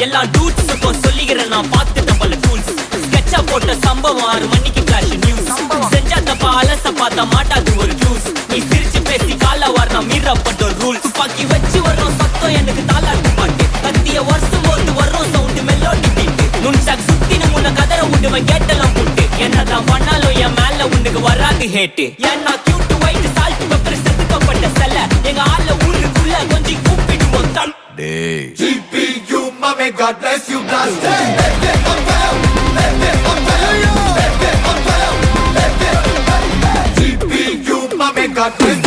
எல்லா டூட்ஸுக்கும் சொல்லிக்கிறேன் நான் பார்த்துட்ட பல டூல்ஸ். ஸ்கெட்சா போட்ட சம்பவம் 6 மணிக்கு ஃபிளாஷ் நியூஸ். செஞ்சா தப்பா அலச பார்த்தா மாட்டாது ஒரு ஜூஸ். நீ சிரிச்சு பேசி கால வாரினா மீறப்பட்ட ரூல். துப்பாக்கி வச்சு வர்றோம் சத்தம் எனக்கு தாளாட்டு பாட்டு. கத்திய வருஷம் போது வர்றோம் சவுண்டு மெல்லோடி பீட்டு. நுண்சாக் சுத்தின முன்ன கதற விடுவேன் கேட்டெல்லாம் போட்டு. என்னதான் பண்ணாலும் என் மேல உனக்கு வராது ஹேட்டு. ஏன்னா கியூட் ஒயிட் சால்ட் பெப்பர் செதுக்கப்பட்ட செல்ல. எங்க ஆள ஊருக்குள்ள கொஞ்சம் கூப்பிடுவோம் தம். GPU, mommy, God bless you, blast it. GPU, mommy, God bless you.